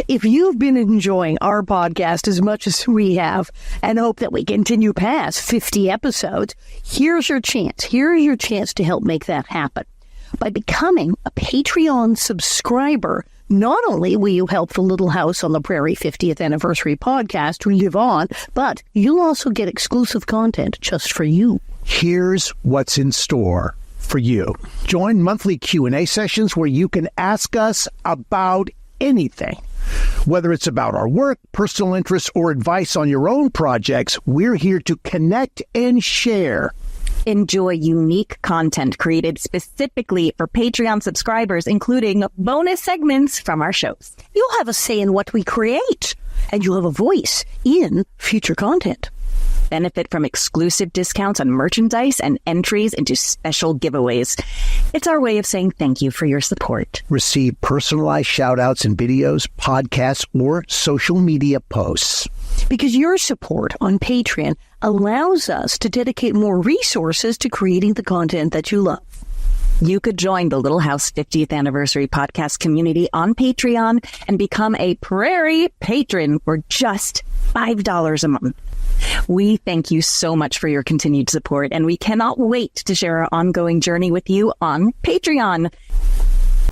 If you've been enjoying our podcast as much as we have and hope that we continue past 50 episodes, here's your chance. Here's your chance to help make that happen. By becoming a Patreon subscriber, not only will you help the Little House on the Prairie 50th Anniversary podcast to live on, but you'll also get exclusive content just for you. Here's what's in store for you. Join monthly Q&A sessions where you can ask us about anything. Whether it's about our work, personal interests, or advice on your own projects, we're here to connect and share. Enjoy unique content created specifically for Patreon subscribers, including bonus segments from our shows. You'll have a say in what we create, and you'll have a voice in future content. Benefit from exclusive discounts on merchandise and entries into special giveaways. It's our way of saying thank you for your support. Receive personalized shout-outs in videos, podcasts, or social media posts. Because your support on Patreon allows us to dedicate more resources to creating the content that you love. You could join the Little House 50th Anniversary podcast community on Patreon and become a Prairie patron for just $5 a month. We thank you so much for your continued support, and we cannot wait to share our ongoing journey with you on Patreon.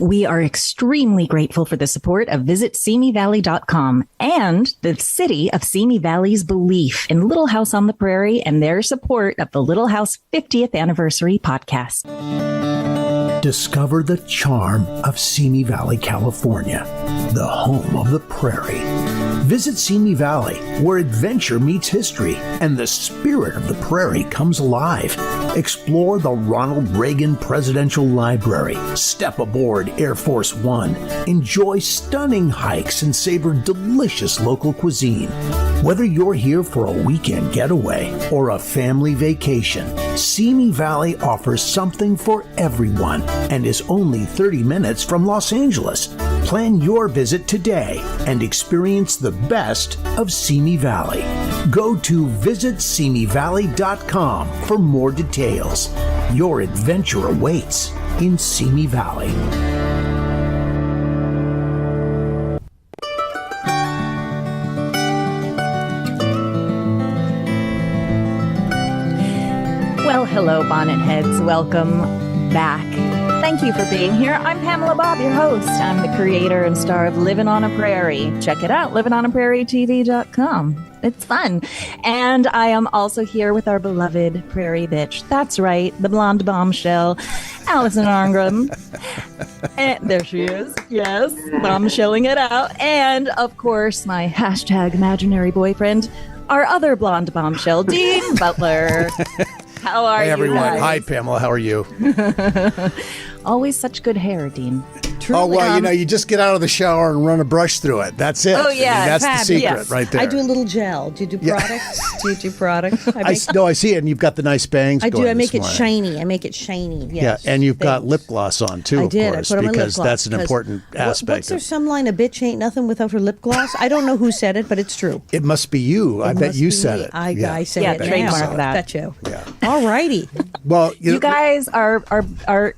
We are extremely grateful for the support of VisitSimiValley.com and the city of Simi Valley's belief in Little House on the Prairie and their support of the Little House 50th Anniversary podcast. Discover the charm of Simi Valley, California, the home of the prairie. Visit Simi Valley, where adventure meets history and the spirit of the prairie comes alive. Explore the Ronald Reagan Presidential Library. Step aboard Air Force One. Enjoy stunning hikes and savor delicious local cuisine. Whether you're here for a weekend getaway or a family vacation, Simi Valley offers something for everyone and is only 30 minutes from Los Angeles. Plan your visit today and experience the best of Simi Valley. Go to visitsimivalley.com for more details. Your adventure awaits in Simi Valley. Well, hello, Boneheads. Welcome back. Thank you for being here. I'm Pamela Bob, your host. I'm the creator and star of Living on a Prairie. Check it out, livingonaprairietv.com. It's fun. And I am also here with our beloved prairie bitch. That's right, the blonde bombshell, Allison Arngrim. And there she is. Yes, bombshelling it out. And, of course, my hashtag imaginary boyfriend, our other blonde bombshell, Dean Butler. How are you everyone? guys? Hi, Pamela. How are you? Always such good hair, Dean. Truly. Oh, well, you just get out of the shower and run a brush through it. That's it. Oh, yeah. That's the secret yes. right there. I do a little gel. Do you do products? Do you do products? I see it, and you've got the nice bangs I going do. I make it morning. shiny. I make it shiny. Yes. Yeah, and you've got lip gloss on, too, I did. of course, I put on my lip because gloss that's an important aspect. What's there some line, a bitch ain't nothing without her lip gloss? I don't know who said it, but it's true. It must be you. I bet you said it. I said it. Trademark that. Bet you. Yeah. All righty. Well, you guys are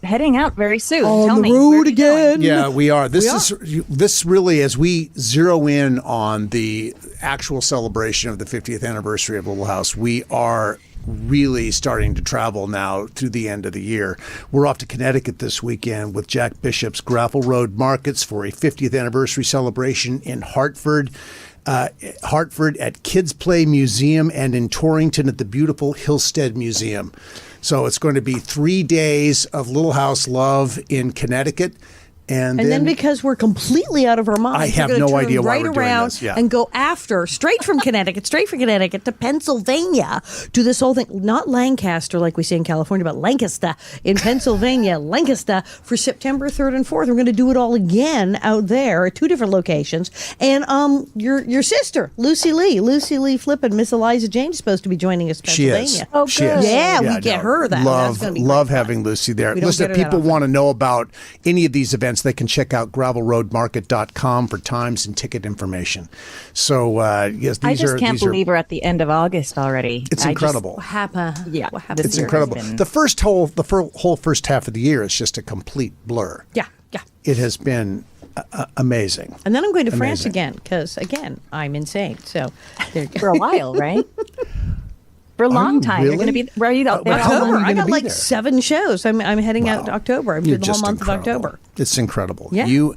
heading out very soon. On Tell the me, road where are you again. going? Yeah, we are. This really, as we zero in on the actual celebration of the 50th anniversary of Little House, we are really starting to travel now through the end of the year. We're off to Connecticut this weekend with Jack Bishop's Gravel Road Markets for a 50th anniversary celebration in Hartford at Kids Play Museum, and in Torrington at the beautiful Hillstead Museum. So it's going to be 3 days of Little House love in Connecticut. And then because we're completely out of our minds, I have we're gonna no turn idea why right we're doing around this. Yeah. and go straight from Connecticut to Pennsylvania, do this whole thing. Not Lancaster like we say in California, but Lancaster in Pennsylvania, Lancaster for September 3rd and 4th. We're going to do it all again out there at 2 different locations. And your sister, Lucy Lee Flippin, Miss Eliza James, is supposed to be joining us in Pennsylvania. She is. Oh, She is. Yeah, we get her. That's gonna be Love great fun. having Lucy there. We don't Listen, get if her that people often. want to know about any of these events, they can check out gravelroadmarket.com for times and ticket information. So, yes, I just can't believe we're at the end of August already. It's incredible. What happened? Yeah, What happened? It's incredible. The whole first half of the year is just a complete blur. Yeah. It has been amazing. And then I'm going to France Amazing. again because, again, I'm insane. So there you go. For a while, right? For a long you time. You're really? going to be. Where are you? There all October. month? I gonna got be like there? 7 shows. I'm heading out to October. I'm You're doing the whole just month incredible. of October. It's incredible. Yeah. You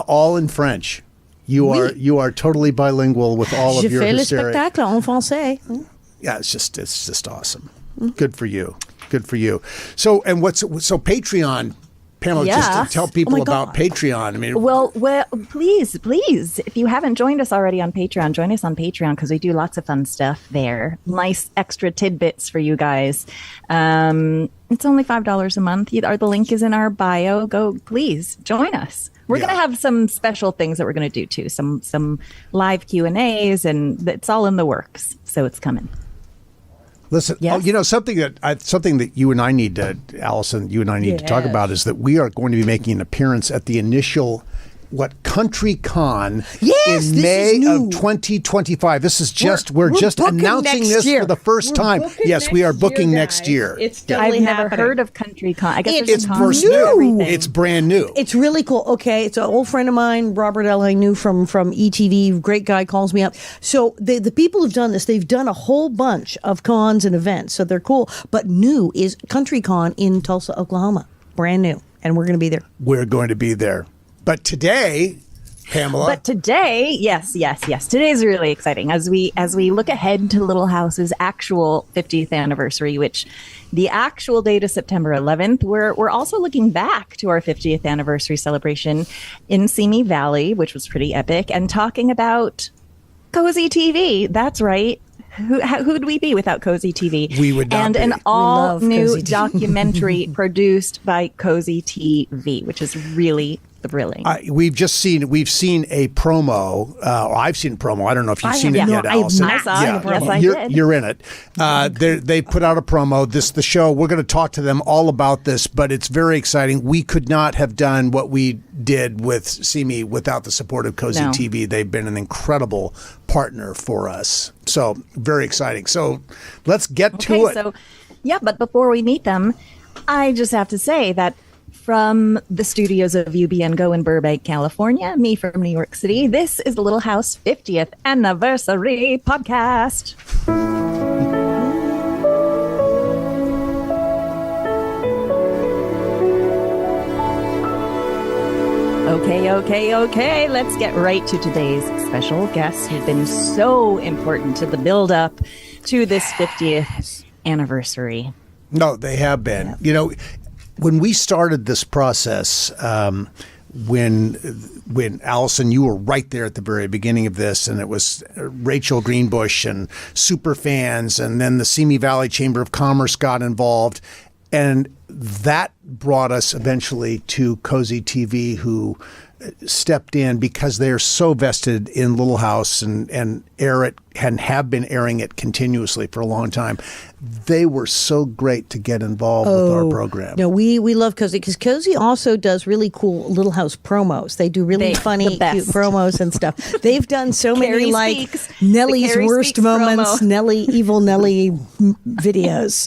all in French. You are totally bilingual with all Je of your fais le hysteric. spectacle en français. Yeah, it's just awesome. Good for you. Good for you. So Patreon, Pamela, just Yeah. to tell people my about God. Patreon. I mean, Well, please, if you haven't joined us already on Patreon, join us on Patreon because we do lots of fun stuff there. Nice extra tidbits for you guys. It's only $5 a month. The link is in our bio. Go, please join us. We're going to have some special things that we're going to do too. Some live Q&As, and it's all in the works. So it's coming. listen, Yes. something that you and I need to, Allison, you and I need to talk about is that we are going to be making an appearance at the initial Country Con Yes, in this May is new. of 2025. This is we're we're just booking announcing next this year. for the first We're time. booking Yes, we are next year, booking next guys. year. It's I've totally never happening. heard of Country Con. I guess It's there's some cons brand for new. everything. It's brand new. It's really cool. Okay, it's an old friend of mine, Robert L. I knew from ETV. Great guy, calls me up. So the people who've done this, they've done a whole bunch of cons and events, so they're cool. But new is Country Con in Tulsa, Oklahoma, brand new, and we're going to be there. We're going to be there. But today, Pamela. But today, yes. Today is really exciting as we look ahead to Little House's actual 50th anniversary, which the actual date is September 11th. We're also looking back to our 50th anniversary celebration in Simi Valley, which was pretty epic, and talking about Cozi-TV. That's right. Who'd we be without Cozi-TV? We would not and be. an We all new Cozi-TV. documentary produced by Cozi-TV, which is really thrilling. We've seen a promo. I've seen a promo. I don't know if you've seen it no, yet, I have Allison. not seen the promo. Yes, I you're, did. You're in it. They put out a promo. The show. We're going to talk to them all about this, but it's very exciting. We could not have done what we did with Simi without the support of Cozi-TV. They've been an incredible partner for us. So very exciting. So let's get to it. So, but before we meet them, I just have to say that from the studios of UBN Go in Burbank, California, me from New York City, this is the Little House 50th Anniversary Podcast. Okay. Let's get right to today's special guests who've been so important to the build-up to this 50th anniversary. No, they have been. When we started this process, when Allison, you were right there at the very beginning of this, and it was Rachel Greenbush and super fans, and then the Simi Valley Chamber of Commerce got involved, and that brought us eventually to Cozi-TV, who stepped in because they are so vested in Little House and air it and have been airing it continuously for a long time. They were so great to get involved with our program. No, we love Cozi because Cozi also does really cool Little House promos. They do really funny, the best. cute promos and stuff. They've done so many Carrie like Speaks. Nellie's The Carrie worst Speaks moments, promo. Evil Nellie videos.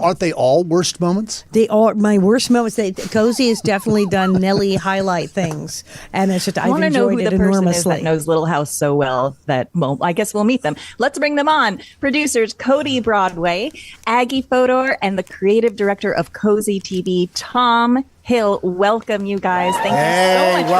Aren't they all worst moments? They are my worst moments. Cozi has definitely done Nellie highlight things, and it's just I I've want to know enjoyed who the it person is enormously. that knows Little House so well that, well, I guess we'll meet them. Let's bring them on. Producers Cody Broadway, Aggie Fodor, and the creative director of Cozi-TV, Tom Hill. Welcome, you guys. Thank you so much.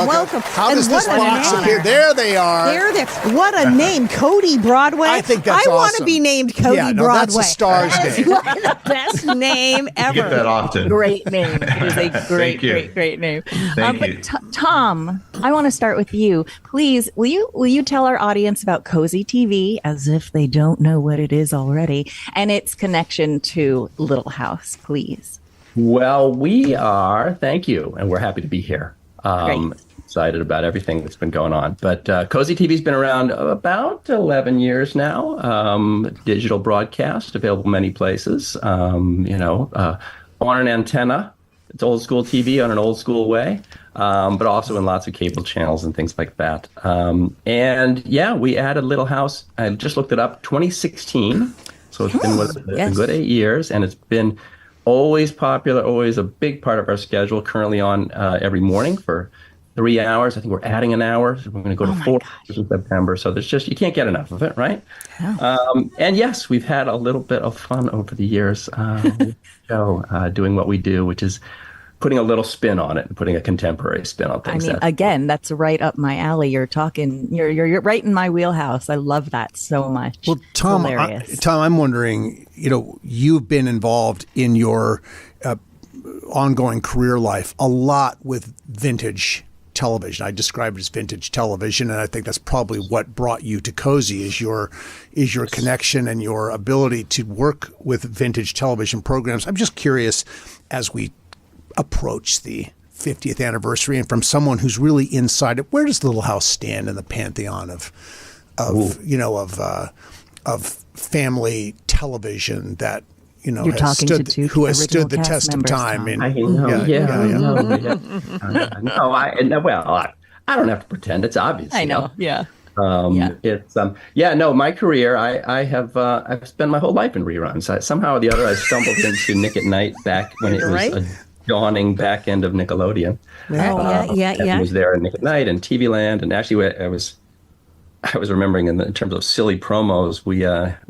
Welcome. How And does this what a box name. appear? There they are. There. What a name, Cody Broadway. I think that's I want to awesome. be named Cody Yeah, no, Broadway. that's a star's That is name. one of the best name ever. You get that often. Great name. It is a great, Thank you. great name. Thank but you. Tom, I want to start with you. Please, will you tell our audience about Cozi-TV, as if they don't know what it is already, and its connection to Little House, please? Well, we are. Thank you, and we're happy to be here. Great. Excited about everything that's been going on. But Cozi-TV's been around about 11 years now. Digital broadcast available many places. On an antenna. It's old school TV on an old school way, but also in lots of cable channels and things like that. We added Little House. I just looked it up. 2016. So it's been a good 8 years, and it's been always popular, always a big part of our schedule. Currently on every morning for 3 hours. I think we're adding an hour. So we're going to go to 4 hours in September. So there's just, you can't get enough of it, right? And yes, we've had a little bit of fun over the years doing what we do, which is putting a little spin on it and putting a contemporary spin on things. Again, that's right up my alley. You're right in my wheelhouse. I love that so much. Well, Tom, I'm wondering, you've been involved in your ongoing career life a lot with vintage television. I describe it as vintage television, and I think that's probably what brought you to Cozi is your connection and your ability to work with vintage television programs. I'm just curious, as we approach the 50th anniversary, and from someone who's really inside it, where does Little House stand in the pantheon of family television that who has stood the test of time? I don't have to pretend. It's obvious. I know. My career, I've spent my whole life in reruns. Somehow or the other, I stumbled into Nick at Night back when it was a dawning back end of Nickelodeon. I was there in Nick at Night and TV Land, and actually I was remembering in terms of silly promos, we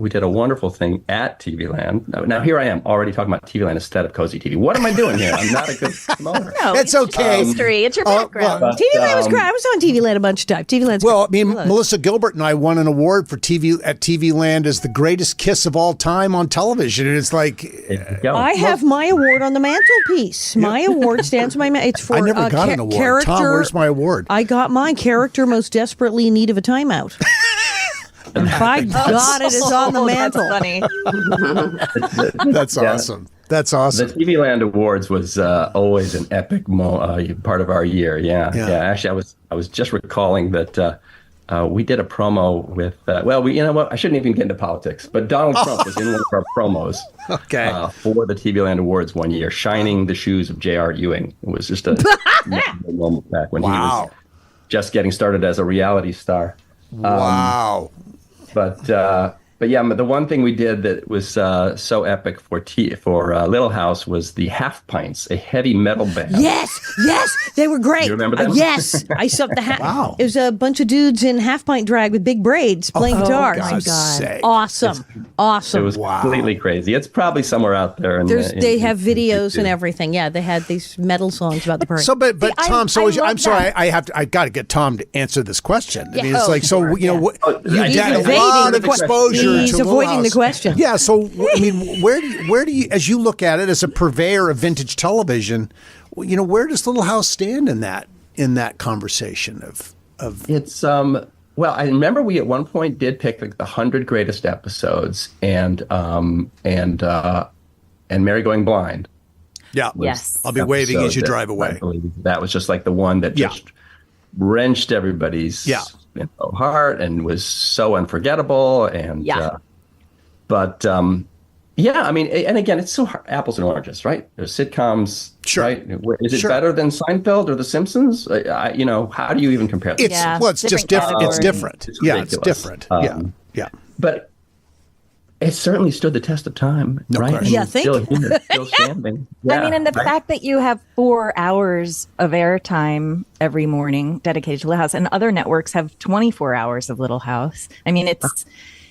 did a wonderful thing at TV Land. Now here I am already talking about TV Land instead of Cozi-TV. What am I doing here? I'm not a good promoter. No, it's okay. History. It's your background. TV Land was great. I was on TV Land a bunch of times. TV Land's great. Melissa Gilbert and I won an award for TV Land as the greatest kiss of all time on television. And it's like, I have my award on the mantelpiece. My award stands on my It's for I never got an award. Character. Tom, where's my award? I got my character most desperately in need of a timeout. And by God, it is on the mantle. That's funny. That's awesome. That's awesome. The TV Land Awards was always an epic part of our year. Yeah. Actually, I was just recalling that we did a promo with. I shouldn't even get into politics, but Donald Trump was in one of our promos. For the TV Land Awards one year, shining the shoes of J.R. Ewing. It was just a moment back when he was just getting started as a reality star. Wow. But the one thing we did that was so epic for Little House was the Half Pints, a heavy metal band. Yes, they were great. You remember them? Yes, I saw the Wow. It was a bunch of dudes in half pint drag with big braids playing guitars. Oh, God's sake. Awesome. It was completely crazy. It's probably somewhere out there. They have videos and everything. Yeah, they had these metal songs about the parade. So, but Tom, I'm sorry, I got to get Tom to answer this question. I mean, it's like, you had a lot of exposure. He's avoiding the question. Yeah. So, I mean, where do you, as you look at it as a purveyor of vintage television, where does Little House stand in that conversation of? It's I remember we at one point did pick the 100 greatest episodes, and Mary Going Blind. Yeah. Yes. I'll be waving as you drive away. That was just like the one that just wrenched everybody's heart and was so unforgettable. And I mean, and again, it's so hard, apples and oranges, right? There's sitcoms, right? Is it better than Seinfeld or The Simpsons? How do you even compare them? It's just different. It's different. It's different. But it certainly stood the test of time, right? Question. Yeah, thank you. Still standing. Yeah, I mean, and the fact that you have 4 hours of airtime every morning dedicated to Little House, and other networks have 24 hours of Little House. I mean, it's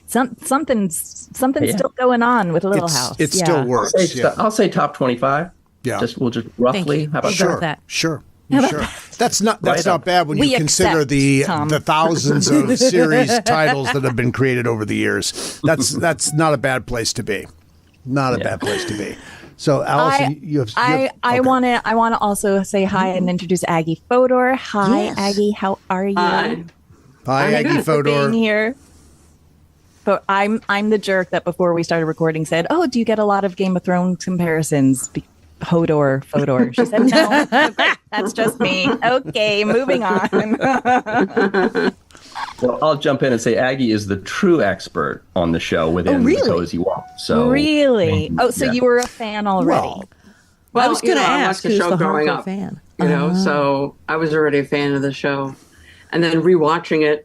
something's still going on with Little House. It still works. I'll say top 25. Yeah, we'll just roughly. How about that? Sure. That's not bad when you consider the thousands of series titles that have been created over the years. That's not a bad place to be. Not a bad place to be. So, Allison, I want to also say hi and introduce Aggie Fodor. Hi, Aggie. How are you? Hi, Aggie Fodor. Being here. But I'm the jerk that before we started recording said, "Oh, do you get a lot of Game of Thrones comparisons?" Fodor. She said, "No, that's just me." Okay, moving on. Well, I'll jump in and say Aggie is the true expert on the show within the Cozy Wall. So really? So you were a fan already? Well, I was going to ask who's the growing up fan. So I was already a fan of the show, and then rewatching it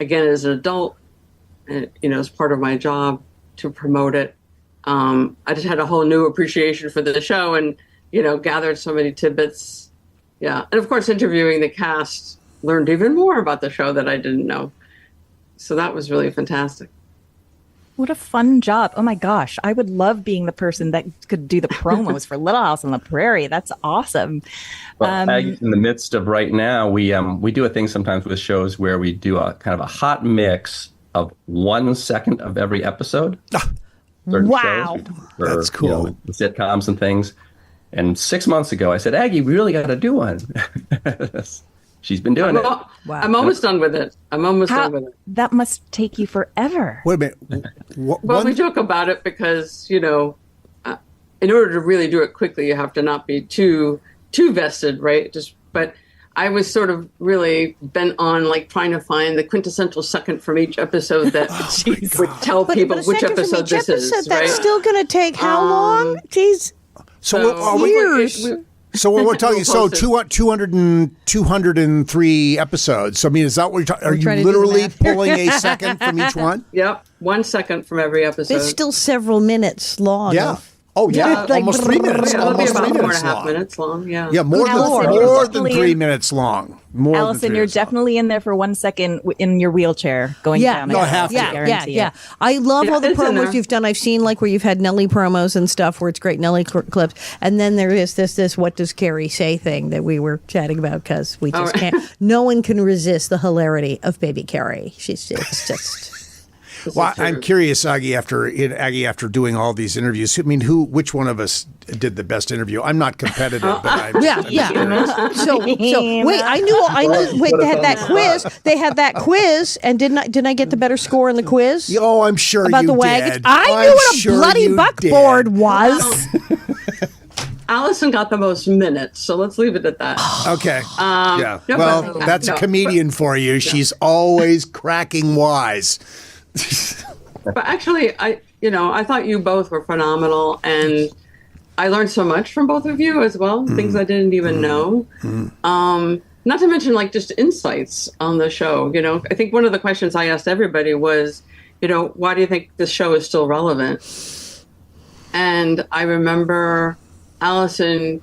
again as an adult, as part of my job to promote it. I just had a whole new appreciation for the show and, gathered so many tidbits. Yeah. And of course, interviewing the cast, learned even more about the show that I didn't know. So that was really fantastic. What a fun job. Oh my gosh. I would love being the person that could do the promos for Little House on the Prairie. That's awesome. Well, Aggie's in the midst of right now, we do a thing sometimes with shows where we do a kind of a hot mix of 1 second of every episode. Wow. For, that's cool. Sitcoms and things. And 6 months ago, I said, Aggie, we really got to do one. She's been doing it. Wow. I'm almost done with it. Done with it. That must take you forever. Wait a minute. Well, we joke about it because, in order to really do it quickly, you have to not be too vested, right? But I was sort of really bent on trying to find the quintessential second from each episode that would tell people which episode this is. That's right? still going to take how long? Jeez. So what we're talking, 203 episodes. So, I mean, is that what you're talking? Are you literally pulling a second from each one? Yep. 1 second from every episode. It's still several minutes long. Yeah. Oh, yeah. Almost 3 minutes. It'll be Almost about 3 4.5 minutes long. minutes long. Yeah. Yeah, more than 3 minutes long. Allison, you're definitely in there for 1 second in your wheelchair going down. No, I have to. Yeah. I love all the promos you've done. I've seen where you've had Nelly promos and stuff where it's great Nelly clips. And then there is this what does Carrie say thing that we were chatting about because we just can't. No one can resist the hilarity of Baby Carrie. It's just. Well, I'm curious, Aggie, after doing all these interviews, I mean, which one of us did the best interview? I'm not competitive, but I'm So wait, I knew. Wait, they had that quiz. They had that quiz, and didn't I get the better score in the quiz? Oh, I'm sure about you the did. wagons. I knew what a bloody buckboard was. Allison got the most minutes, so let's leave it at that. Okay. No, well, that's a comedian for you. She's always cracking wise. But actually, I thought you both were phenomenal, and I learned so much from both of you as well, things I didn't even know. Not to mention just insights on the show. I think one of the questions I asked everybody was, why do you think this show is still relevant? And I remember, Allison,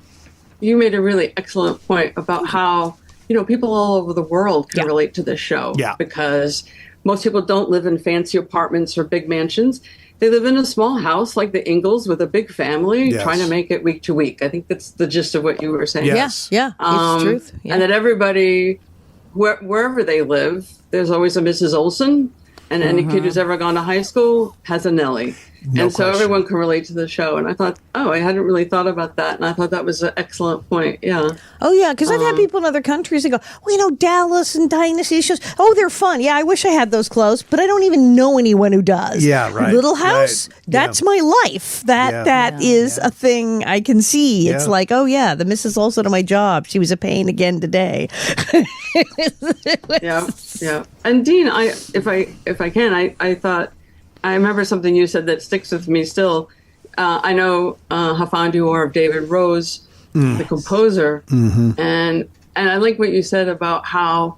you made a really excellent point about how, people all over the world can relate to this show. Yeah. Because most people don't live in fancy apartments or big mansions. They live in a small house like the Ingalls with a big family trying to make it week to week. I think that's the gist of what you were saying. Yes. Yeah. It's truth. Yeah. And that everybody, wherever they live, there's always a Mrs. Olson. And any kid who's ever gone to high school has a Nellie. So everyone can relate to the show. And I thought, I hadn't really thought about that. And I thought that was an excellent point. Yeah. Oh, yeah. Because I've had people in other countries that go, Dallas and Dynasty shows. Oh, they're fun. Yeah, I wish I had those clothes, but I don't even know anyone who does. Yeah, right. Little House, that's my life. That is a thing I can see. It's like, the Mrs. Olsen of my job. She was a pain again today. Yeah. And Dean, if I can, I thought, I remember something you said that sticks with me still. I know how fond you are of David Rose, the composer, and I like what you said about how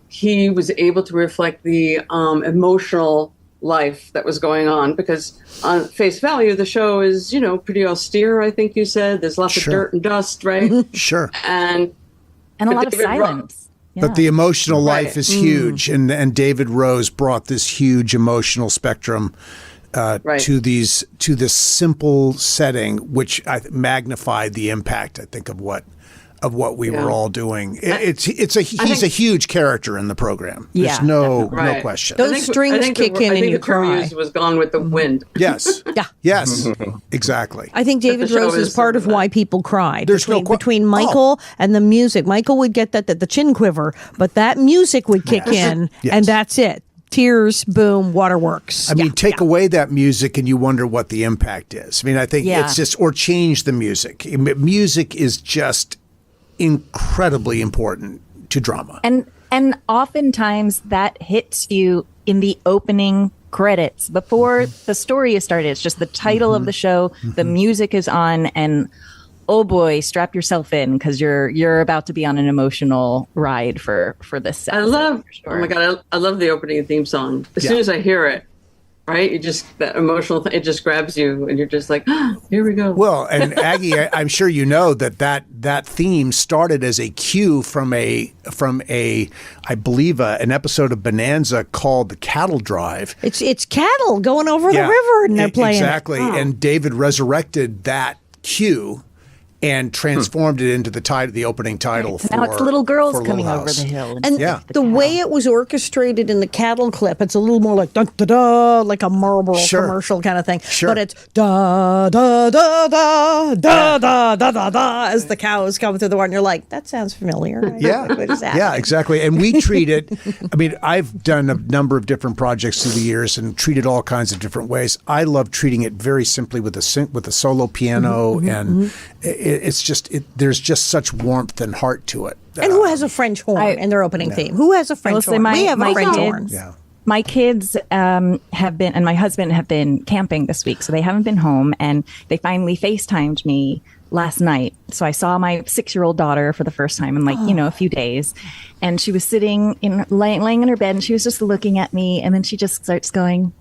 he was able to reflect the emotional life that was going on. Because on face value, the show is pretty austere. I think you said there's lots of dirt and dust, right? Sure, and a lot of silence. But the emotional life is huge, and David Rose brought this huge emotional spectrum to this simple setting, which magnified the impact, I think, of what we were all doing. He's a huge character in the program. There's no question. Those strings kick in and you cry. I think the was Gone with the Wind. Yes. Yes. Exactly. I think David Rose is part of why people cried. There's between Michael and the music. Michael would get the chin quiver, but that music would kick in, and that's it. Tears, boom, waterworks. I mean, take away that music and you wonder what the impact is. I mean, I think it's just, or change the music. Music is just incredibly important to drama. And oftentimes that hits you in the opening credits before the story is started. It's just the title of the show, the music is on, and oh boy, strap yourself in because you're about to be on an emotional ride for this set. Oh my God, I love the opening theme song. As soon as I hear it, right? You just, that emotional thing, it just grabs you and you're just like, here we go. Well, and Aggie, I'm sure you know that theme started as a cue from a I believe an episode of Bonanza called The Cattle Drive. It's cattle going over the river and they're playing exactly. And David resurrected that cue and transformed it into the opening title. Now it's little girls coming Little over House. the hill. And the way it was orchestrated in the cattle clip, it's a little more like da da da, like a Marlboro commercial kind of thing. Sure. But it's da da da da da da da da da as the cows come through the barn. You're like, that sounds familiar. Right? Yeah, What is happening? yeah, exactly. And we treat it. I mean, I've done a number of different projects through the years and treated all kinds of different ways. I love treating it very simply with a solo piano, and it's just there's just such warmth and heart to it. And who has a French horn in their opening theme? Who has a French horn? We have a French horn. Yeah. My kids have been, and my husband have been camping this week, so they haven't been home, and they finally FaceTimed me last night. So I saw my 6-year-old daughter for the first time in a few days, and she was sitting laying in her bed, and she was just looking at me, and then she just starts going,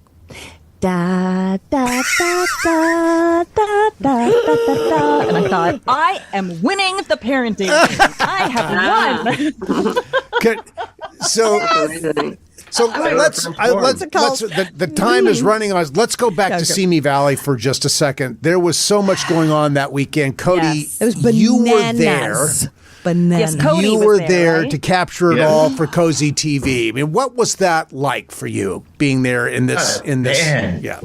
da da da da da da da da, and I thought, I am winning the parenting game. I have won. Good. So the time is running on us. Let's go back to Simi Valley for just a second. There was so much going on that weekend. Cody, Yes. It was bananas. you were there. Bananas. Yes, Cody You was were there, there right? to capture it all for Cozi-TV. I mean, what was that like for you being there in this? Man. Yeah.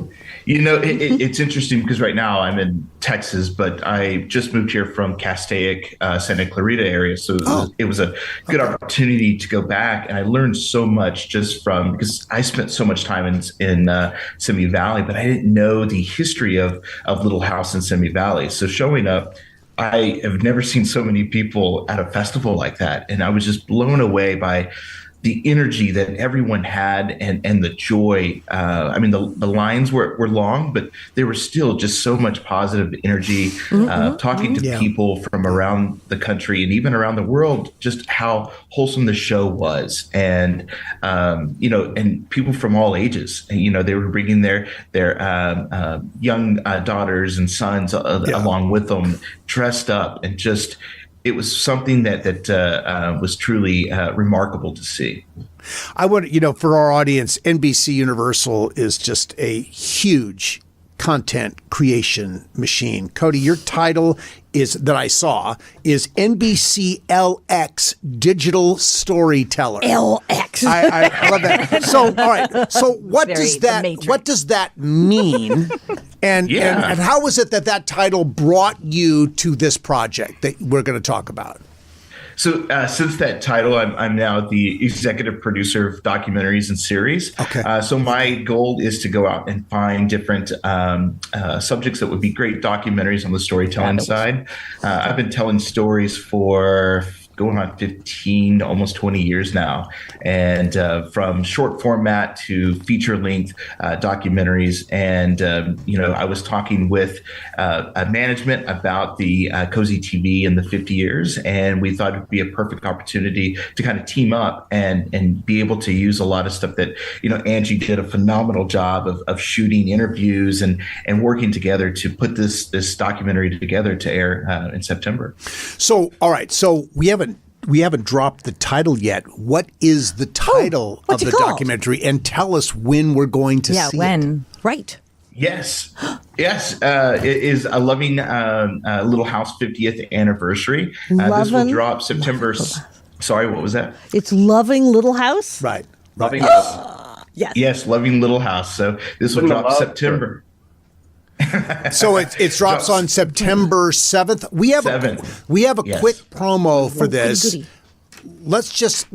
It's interesting because right now I'm in Texas, but I just moved here from Castaic, Santa Clarita area. So it was a good opportunity to go back. And I learned so much just because I spent so much time in Simi Valley, but I didn't know the history of Little House in Simi Valley. So showing up, I have never seen so many people at a festival like that. And I was just blown away by the energy that everyone had and the joy. I mean, the lines were long, but there was still just so much positive energy, talking to people from around the country and even around the world, just how wholesome the show was. And, and people from all ages, they were bringing their young daughters and sons along with them, dressed up, and just, it was something that was truly remarkable to see. I want, for our audience, NBC Universal is just a huge content creation machine. Cody, your title that I saw is NBC LX Digital Storyteller. LX. I love that. So, all right. So, what does that mean? And how was it that title brought you to this project that we're going to talk about? So since that title, I'm now the executive producer of documentaries and series. Okay. So my goal is to go out and find different subjects that would be great documentaries on the storytelling side. I've been telling stories for going on 15, almost 20 years now. And from short format to feature length documentaries. And, I was talking with management about the Cozi-TV in the 50 years. And we thought it would be a perfect opportunity to kind of team up and be able to use a lot of stuff that, Angie did a phenomenal job of shooting interviews and working together to put this documentary together to air in September. So, all right. So we haven't dropped the title yet. What is the title of the documentary? And tell us when we're going to see it. Right. Yes. It is a Loving Little House 50th anniversary. This will drop September. Sorry, what was that? It's Loving Little House? Right. Loving Yes. Yes, Loving Little House. So this will drop September. So it drops on September 7th. We have a quick promo for this. Goody. Let's just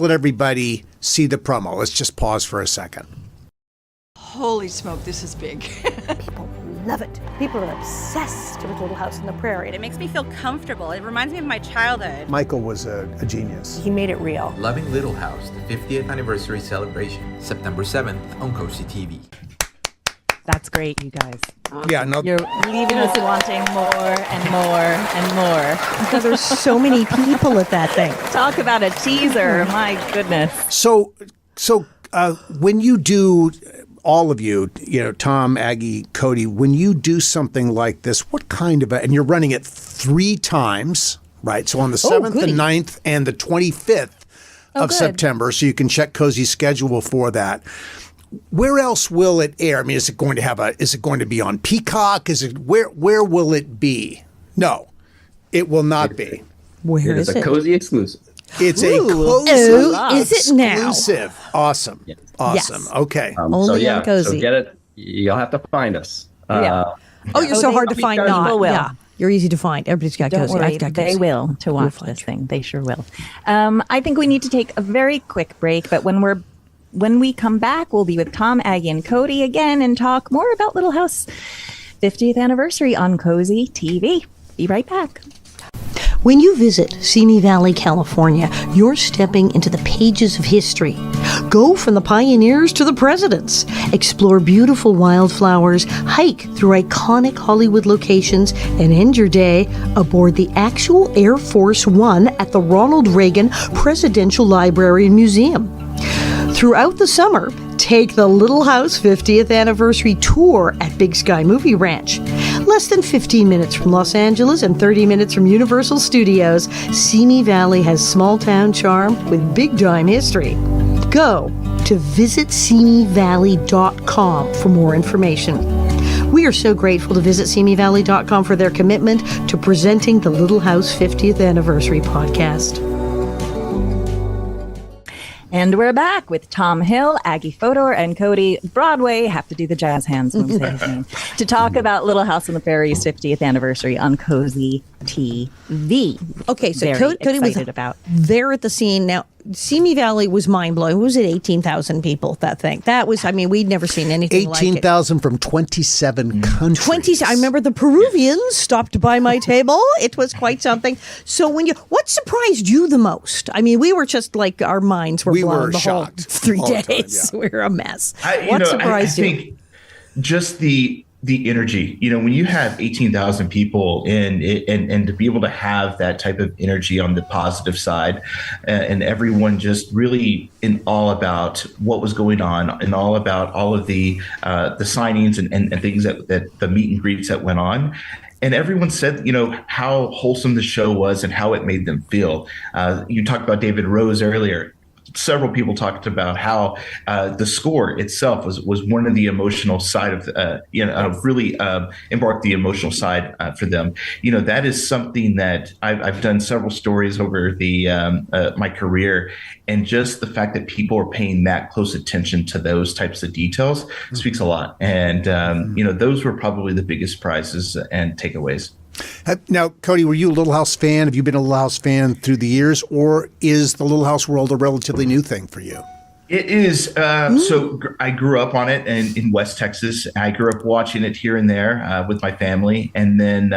let everybody see the promo. Let's just pause for a second. Holy smoke, this is big. People love it. People are obsessed with Little House on the Prairie. It makes me feel comfortable. It reminds me of my childhood. Michael was a genius. He made it real. Loving Little House, the 50th anniversary celebration, September 7th on Cozi-TV. That's great, you guys. Yeah, no. You're leaving us wanting more and more and more. There's so many people at that thing. Talk about a teaser. My goodness. So when you do all of you, Tom, Aggie, Cody, when you do something like this, what kind of and you're running it 3 times, right? So on the 7th, the 9th, and the 25th of September, so you can check Cozy's schedule for that. Where else will it air? I mean, is it going to be on Peacock? Where will it be? No, it will not be. Where is it? It's a Cozy exclusive. It's a Cozy is it now? exclusive. Awesome. Yeah. Awesome. Yes. Okay. Only on Cozy. So get it. You'll have to find us. You're so hard to find. You're easy to find. Everybody's got Don't Cozy. worry, I've got they Cozy. will to watch this thing. They sure will. I think we need to take a very quick break, but when we come back, we'll be with Tom, Aggie, and Cody again and talk more about Little House 50th anniversary on Cozi-TV. Be right back. When you visit Simi Valley, California, you're stepping into the pages of history. Go from the pioneers to the presidents. Explore beautiful wildflowers, hike through iconic Hollywood locations, and end your day aboard the actual Air Force One at the Ronald Reagan Presidential Library and Museum. Throughout the summer, take the Little House 50th Anniversary Tour at Big Sky Movie Ranch. Less than 15 minutes from Los Angeles and 30 minutes from Universal Studios, Simi Valley has small-town charm with big-time history. Go to visitsimiValley.com for more information. We are so grateful to visitsimiValley.com for their commitment to presenting the Little House 50th Anniversary podcast. And we're back with Tom Hill, Aggie Fodor, and Cody Broadway. Have to do the jazz hands when we say his name. To talk about Little House on the Prairie's 50th anniversary on Cozi-TV. Okay, so Very Cody was excited about. there at the scene. Now, Simi Valley was mind-blowing. Was it 18,000 people, that thing? That was, we'd never seen anything like it. 18,000 from 27 countries. I remember the Peruvians stopped by my table. It was quite something. So what surprised you the most? We were just like, our minds were blown the shocked whole 3 all the days. time, We were a mess. I Surprised you? think just the energy, when you have 18,000 people and to be able to have that type of energy on the positive side, and everyone just really in all about what was going on and all about all of the signings and things that the meet and greets that went on. And everyone said, how wholesome the show was and how it made them feel. You talked about David Rose earlier. Several people talked about how the score itself was one of the emotional side of, really embarked the emotional side for them. That is something that I've done several stories over my career. And just the fact that people are paying that close attention to those types of details speaks a lot. And, those were probably the biggest prizes and takeaways. Now, Cody, were you a Little House fan? Have you been a Little House fan through the years, or is the Little House world a relatively new thing for you? It is. So I grew up on it in West Texas. I grew up watching it here and there with my family. And then,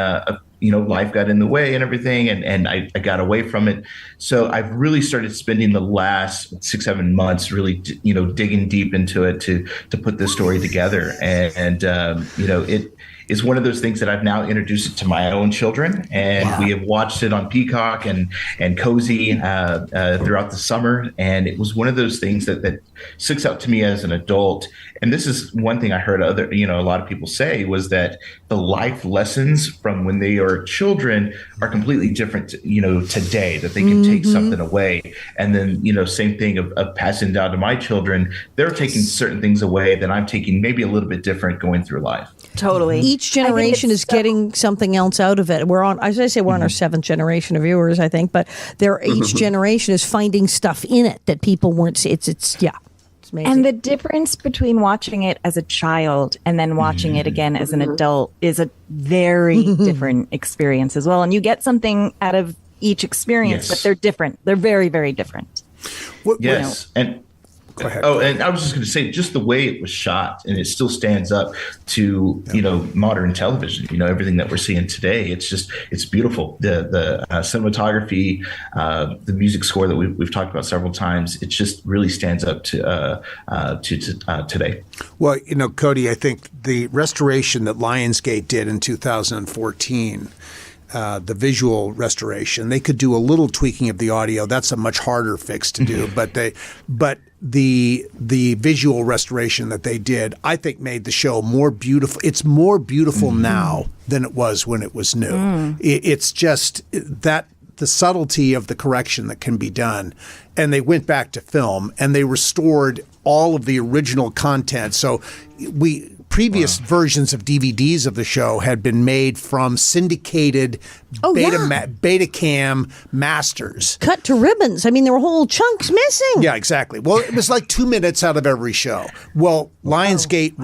life got in the way and everything, and I got away from it. So I've really started spending the last 6-7 months really, digging deep into it to put this story together. And it is one of those things that I've now introduced it to my own children, and we have watched it on Peacock and Cozy throughout the summer. And it was one of those things that sticks out to me as an adult. And this is one thing I heard a lot of people say, was that the life lessons from when they are children are completely different, today, that they can take something away. And then, same thing of passing down to my children. They're taking certain things away that I'm taking maybe a little bit different going through life. Totally. Each generation is getting something else out of it. We're on, as I say, we're on our 7th generation of viewers, I think, but each generation is finding stuff in it that people weren't seeing. It's amazing. And the difference between watching it as a child and then watching it again as an adult is a very different experience as well. And you get something out of each experience, but they're different. They're very, very different. And go ahead. Oh, and I was just going to say, just the way it was shot, and it still stands up to modern television. Everything that we're seeing today. It's beautiful. The cinematography, the music score that we've talked about several times. It just really stands up to today. Well, Cody, I think the restoration that Lionsgate did in 2014. the visual restoration. They could do a little tweaking of the audio. That's a much harder fix to do. But the visual restoration that they did, I think, made the show more beautiful. It's more beautiful now than it was when it was new. It's just that the subtlety of the correction that can be done. And they went back to film and they restored all of the original content. So previous versions of DVDs of the show had been made from syndicated Betacam masters. Cut to ribbons. I mean, there were whole chunks missing. Yeah, exactly. Well, it was like 2 minutes out of every show. Well, Lionsgate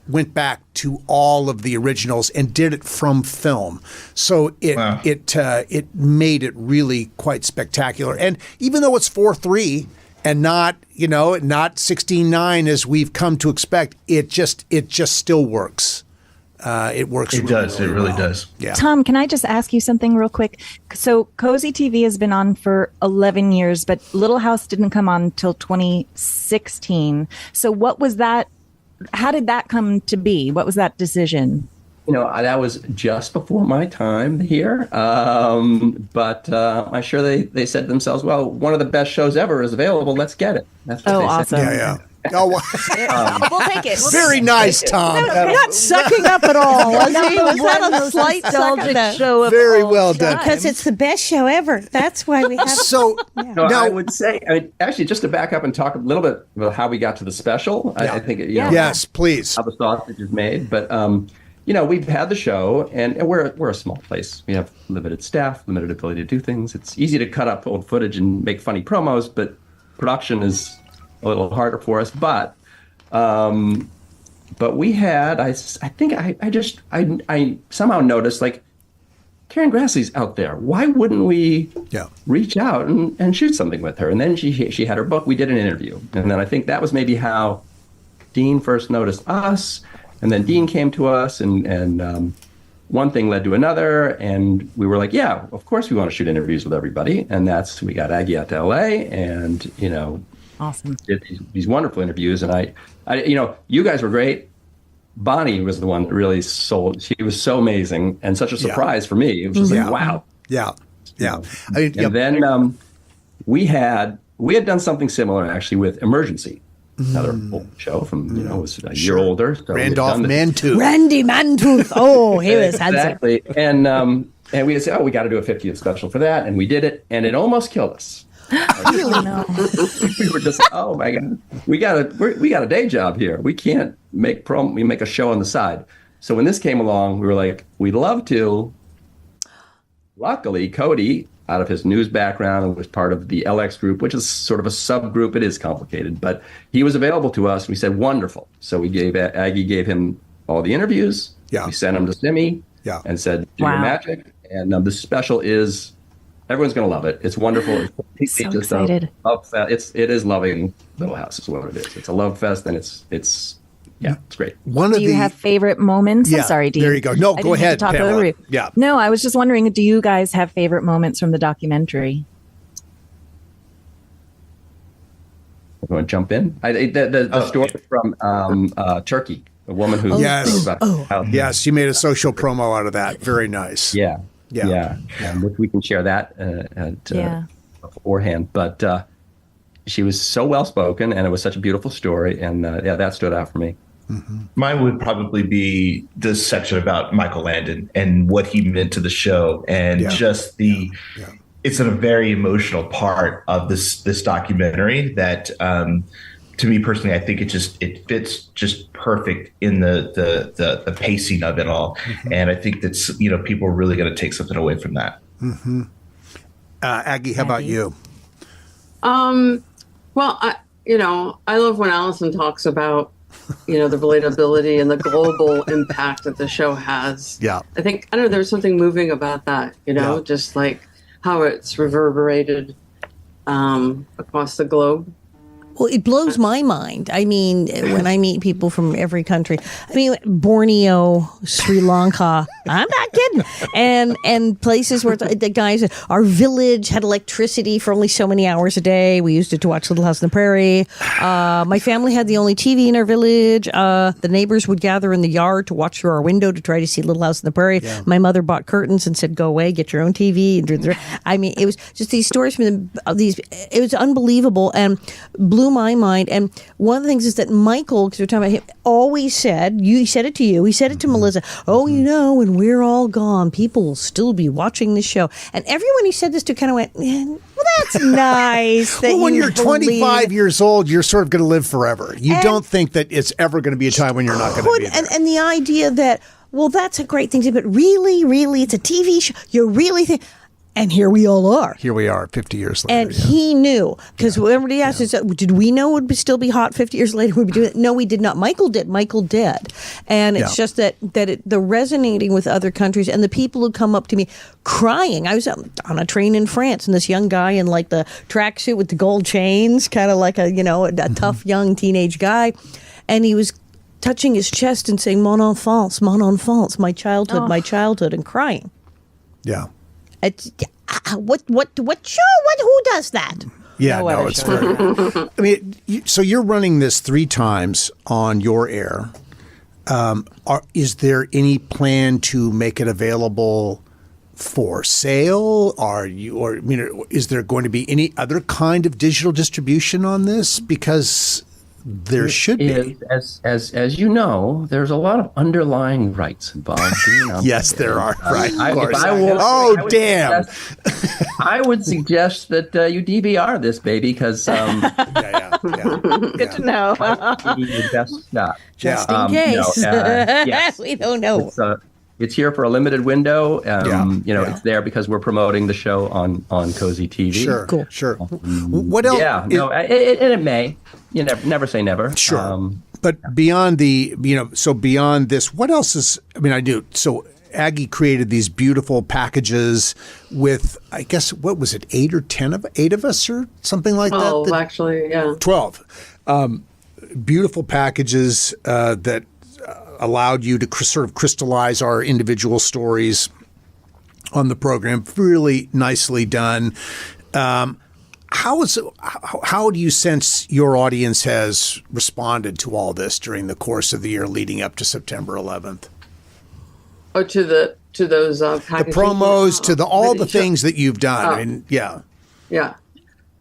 went back to all of the originals and did it from film. So it made it really quite spectacular. And even though it's 4:3 and not 16:9 as we've come to expect, it just still works. It works. It does. It really does. Yeah. Tom, can I just ask you something real quick? So Cozi-TV has been on for 11 years, but Little House didn't come on until 2016. So what was that? How did that come to be? What was that decision? That was just before my time here. But I'm sure they said to themselves, well, one of the best shows ever is available. Let's get it. That's what they awesome. said. Yeah. Oh, We'll take it. very nice, Tom. Not sucking up at all, was he? Was that a slight nostalgic show of Very well done. Because it's the best show ever. That's why we have So No, I would say, actually, just to back up and talk a little bit about how we got to the special. I think, yes, please. How the sausage is made. But, we've had the show, and we're a small place. We have limited staff, limited ability to do things. It's easy to cut up old footage and make funny promos, but production is a little harder for us. But we had, I somehow noticed, like, Karen Grassley's out there. Why wouldn't we reach out and shoot something with her? And then she had her book. We did an interview. And then I think that was maybe how Dean first noticed us. And then Dean came to us, and one thing led to another. And we were like, yeah, of course we want to shoot interviews with everybody. And we got Aggie out to L.A. and, awesome. Did these wonderful interviews. And I you guys were great. Bonnie was the one that really sold. She was so amazing and such a surprise for me. It was just like, wow. Yeah. And then we had done something similar actually with Emergency, another old show from was a year older. So Randolph Mantooth. Randy Mantooth. Oh, he was handsome. Exactly. And we had said, we got to do a 50th special for that, and we did it, and it almost killed us. We were just like, oh my god, we got a day job here. We can't make we make a show on the side. So when this came along, we were like, we'd love to. Luckily, Cody, out of his news background, was part of the LX group, which is sort of a subgroup. It is complicated, but he was available to us. We said, wonderful. So Aggie gave him all the interviews. Yeah. We sent him to Simi. Yeah. And said, do your magic. And the special is. Everyone's going to love it. It's wonderful. It's so excited. It is loving Little House is what it is. It's a love fest, and it's great. Do you have favorite moments? Yeah, I'm sorry, Dean. there you go. No, go ahead, Talk Pamela. over you. Yeah. No, I was just wondering, do you guys have favorite moments from the documentary? You want to jump in? The story from Turkey, a woman who yes, you made a social promo out of that. Very nice. Yeah. Which we can share that beforehand. But she was so well spoken, and it was such a beautiful story, and that stood out for me. Mm-hmm. Mine would probably be the section about Michael Landon and what he meant to the show, and just the. It's a very emotional part of this documentary that. To me personally, I think it fits just perfect in the pacing of it all, and I think that's people are really going to take something away from that. Mm-hmm. Aggie, how about you? Well, I love when Allison talks about the relatability and the global impact that the show has. Yeah, I think there's something moving about that. Just like how it's reverberated across the globe. Well, it blows my mind. I mean, when I meet people from every country, Borneo, Sri Lanka, I'm not kidding. And places where the guys, our village had electricity for only so many hours a day. We used it to watch Little House on the Prairie. My family had the only TV in our village. The neighbors would gather in the yard to watch through our window to try to see Little House on the Prairie. Yeah. My mother bought curtains and said, "Go away, get your own TV." I mean, it was just these stories from these. It was unbelievable and blew my mind. And one of the things is that Michael, because we're talking about him, always said, he said it to you, he said it to Melissa, "Oh, you know, when we're all gone, people will still be watching the show." And everyone he said this to kind of went, "Well, that's nice." That when you're 25 years old, you're sort of going to live forever. You don't think that it's ever going to be a time when you're not going to be there. And the idea that, well, that's a great thing, but really, it's a TV show. You really think... And here we all are. Here we are, 50 years later. And he knew, because everybody asked us, did we know it would still be hot 50 years later? We'd be doing it? No, we did not. Michael did. And it's just that the resonating with other countries and the people who come up to me crying. I was on a train in France, and this young guy in like the tracksuit with the gold chains, kind of like a tough young teenage guy, and he was touching his chest and saying, mon enfance, my childhood, and crying. Yeah. What show? Who does that? Yeah, no, it's very good. I mean, so you're running this 3 times on your air. Is there any plan to make it available for sale? Is there going to be any other kind of digital distribution on this? Because there should be. As you know, there's a lot of underlying rights involved. Yes, there are. Right. Damn. I would suggest that you DVR this baby because. Good to know. Just in case. Yes. We don't know. It's here for a limited window. It's there because we're promoting the show on Cozi-TV. Sure, cool. Sure. What else? Yeah, it may. You never say never. Sure. But beyond beyond this, what else is? I mean, I do. So Aggie created these beautiful packages with, I guess, what was it, 8 or 10 of 8 of us or something like that? 12, actually, yeah. 12. Beautiful packages that allowed you to sort of crystallize our individual stories on the program. Really nicely done. How do you sense your audience has responded to all this during the course of the year leading up to September 11th? Oh, to those packages? The promos, to all the things that you've done. I mean, yeah. Yeah.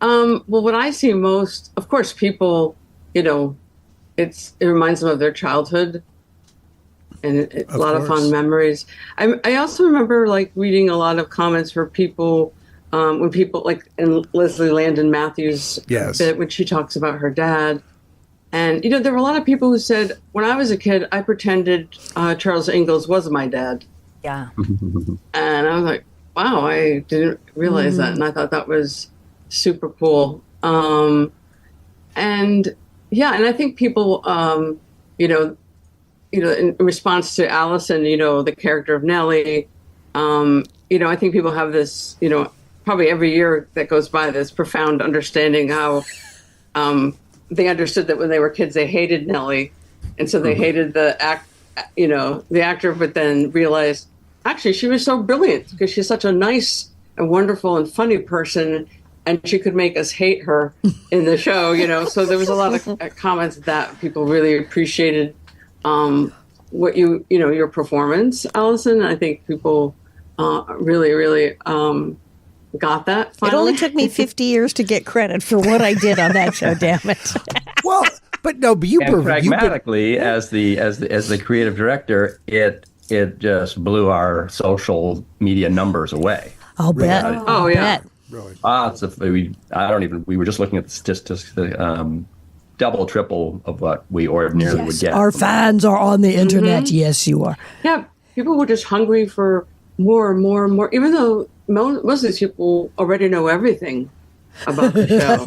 Well, what I see most, of course, people, it reminds them of their childhood. And a lot of fun memories. I also remember reading a lot of comments for people when people in Leslie Landon Matthews' bit when she talks about her dad. And, there were a lot of people who said, when I was a kid, I pretended Charles Ingalls was my dad. Yeah. And I was like, wow, I didn't realize that. And I thought that was super cool. And I think people, in response to Allison, the character of Nellie, I think people have this, probably every year that goes by, this profound understanding how they understood that when they were kids, they hated Nellie. And so they hated the actor, but then realized, actually, she was so brilliant because she's such a nice and wonderful and funny person. And she could make us hate her in the show, So there was a lot of comments that people really appreciated what your performance, Allison. I think people really, really got that. Finally. It only took me 50 years to get credit for what I did on that show. Damn it! Well, but you pragmatically, as the creative director, it just blew our social media numbers away. I'll bet. Oh yeah. Bet. Really? We were just looking at the statistics. Double, triple of what we ordinarily would get. Our fans are on the internet. Mm-hmm. Yes, you are. Yeah, people were just hungry for more and more and more, even though most of these people already know everything about the show.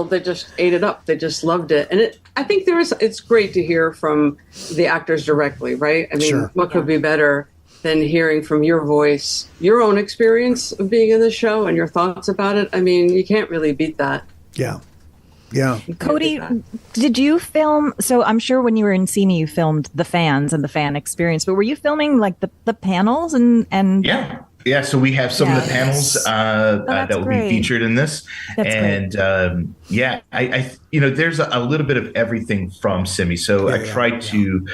They just ate it up. They just loved it. And I think it's great to hear from the actors directly, right? I mean, what could be better than hearing from your voice, your own experience of being in the show and your thoughts about it? I mean, you can't really beat that. Yeah. Yeah. Cody, did you film? So I'm sure when you were in Simi, you filmed the fans and the fan experience, but were you filming like the panels and? Yeah. So we have some of the panels that will be featured in this, and I there's a little bit of everything from Simi. So I tried to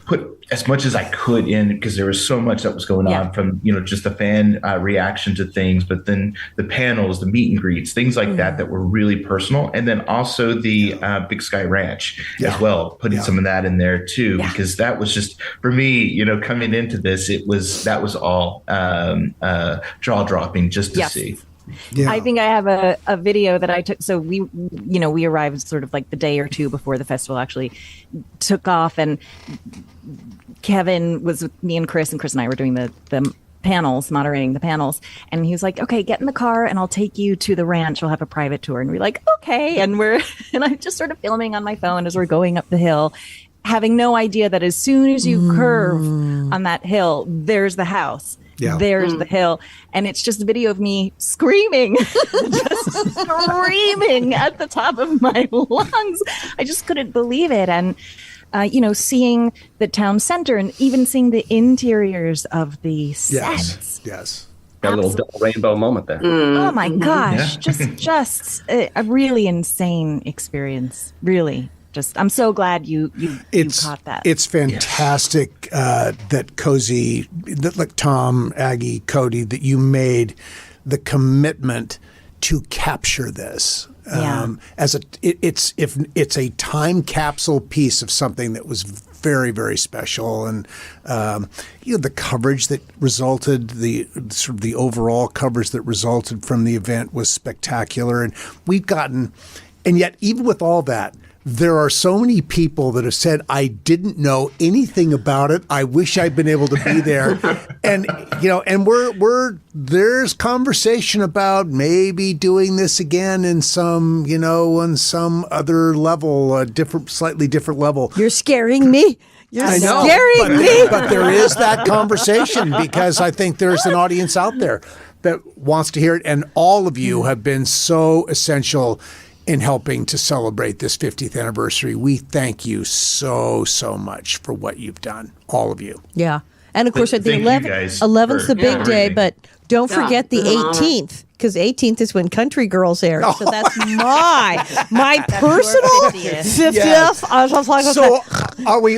put as much as I could in, because there was so much that was going on, from just the fan reaction to things, but then the panels, the meet and greets, things like that were really personal, and then also the Big Sky Ranch as well, putting some of that in there too, because that was just, for me, coming into this, that was all jaw dropping just to see. Yeah. I think I have a video that I took. So we arrived sort of like the day or two before the festival actually took off, and Kevin was with me and Chris and I were doing the panels, moderating the panels. And he was like, okay, get in the car and I'll take you to the ranch. We'll have a private tour. And we're like, okay. And I'm just sort of filming on my phone as we're going up the hill, having no idea that as soon as you curve on that hill, there's the house. Yeah. There's the hill. And it's just a video of me screaming, just screaming at the top of my lungs. I just couldn't believe it. And, seeing the town center and even seeing the interiors of the sets. Yes. Got a little double rainbow moment there. Oh my gosh. Just a really insane experience. Really. I'm so glad you caught that. It's fantastic that Cozy, like Tom, Aggie, Cody, that you made the commitment to capture this. It's a time capsule piece of something that was very, very special, and the coverage that resulted, the overall coverage that resulted from the event was spectacular, and and yet even with all that, there are so many people that have said, I didn't know anything about it. I wish I'd been able to be there. And there's conversation about maybe doing this again in some, on some other level, slightly different level. You're scaring me. You're scaring me. But there is that conversation, because I think there's an audience out there that wants to hear it. And all of you have been so essential in helping to celebrate this 50th anniversary. We thank you so, so much for what you've done, all of you. Yeah. And of course, at the 11th, the big day, but don't forget the 18th, because 18th is when Country Girls air. So that's my personal 50th. Yes. So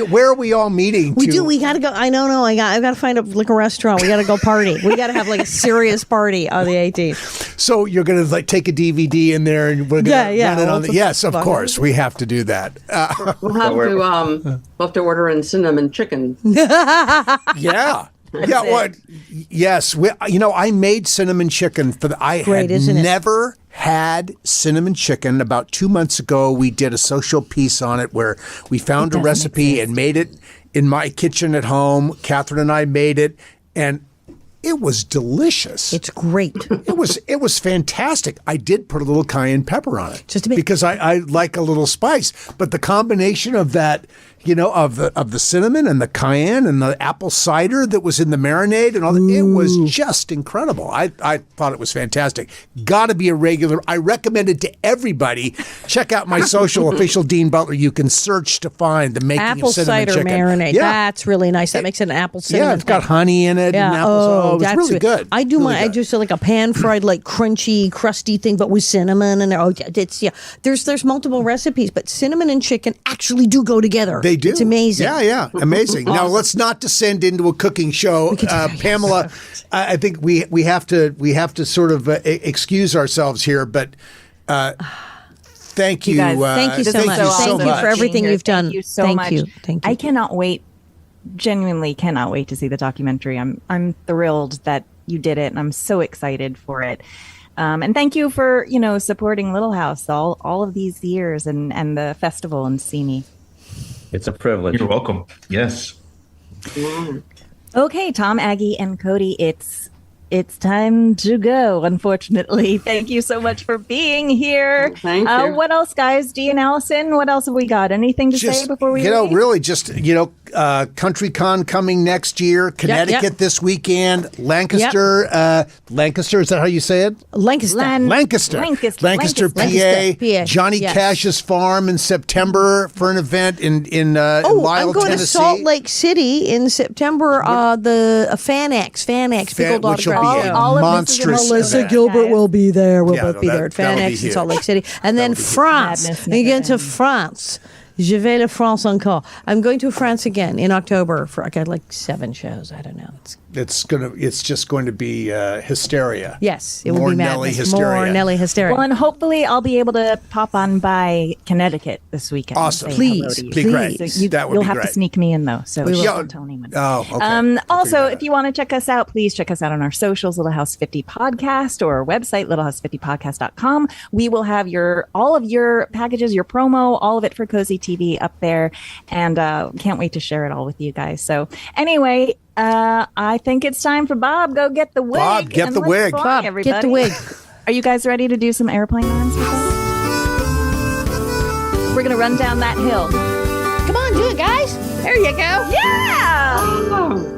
where are we all meeting? We got to go. I don't know. I've got to find a restaurant. We got to go party. We got to have a serious party on the 18th. So you're going to take a DVD in there and we're going to run it on yes, of course. We have to do that. We'll have to order in cinnamon chicken. Yeah. Yes. I made cinnamon chicken I had never had cinnamon chicken. About 2 months ago, we did a social piece on it where we found a recipe and made it in my kitchen at home. Catherine and I made it, and it was delicious. It's great. It was fantastic. I did put a little cayenne pepper on it, just a bit, because I like a little spice. But the combination of that, of the cinnamon and the cayenne and the apple cider that was in the marinade and all that, it was just incredible. I thought it was fantastic. Got to be a regular. I recommend it to everybody. Check out my social, official Dean Butler. You can search to find the making apple of cinnamon cider chicken. Marinade. Yeah. That's really nice. That makes it an apple cinnamon. Yeah, it's got honey in it. Yeah. And apple cider. It's really good. I do I just like a pan fried, crunchy, crusty thing, but with cinnamon and there's multiple recipes, but cinnamon and chicken actually do go together. They do. It's amazing. Yeah, amazing. Now let's not descend into a cooking show, Pamela. I think we have to sort of excuse ourselves here, but thank you. You guys, thank you so much. Thank you for everything you've done. Thank you so much. Thank you. I cannot wait. Genuinely cannot wait to see the documentary. I'm thrilled that you did it, and I'm so excited for it. And thank you for supporting Little House all of these years and the festival in Simi. It's a privilege. You're welcome. Yes. Okay, Tom, Aggie, and Cody, it's time to go, unfortunately. Thank you so much for being here. Thank you. What else, guys? Dee and Allison, what else have we got? Anything to say before we leave? Really just, Country Con coming next year. Connecticut this weekend. Lancaster. Lancaster, is that how you say it? Lancaster. Lancaster, PA. Johnny Cash's farm in September for an event in Lyle, I'm going Tennessee. to Salt Lake City in September. The FanX, pickled which will autograph. be a all of monstrous Melissa event. Gilbert will be there. We'll Yeah, both be there at that'll be FanX in huge. Salt Lake City. And then France. Madness Again to never France. Je vais le France encore. I'm going to France again in October for I got like 7 shows. I don't know. It's just going to be hysteria. Yes, it will More be Nelly madness. hysteria. More Nelly hysteria. Well, and hopefully I'll be able to pop on by Connecticut this weekend. Awesome. Say Please. hello to you. Be great. So That would you'll be have great. to sneak me in, though. So don't tell anyone. Oh, okay. Also, if you want to check us out, please check us out on our socials, Little House 50 Podcast, or our website, littlehouse50podcast.com. We will have all of your packages, your promo, all of it for Cozy TV up there. And can't wait to share it all with you guys. So anyway, I think it's time for Bob. Go get the wig. Bob, get and the let's wig. fly, Bob, everybody. get the wig. Are you guys ready to do some airplane runs with us? We're going to run down that hill. Come on, do it, guys. There you go. Yeah! Oh.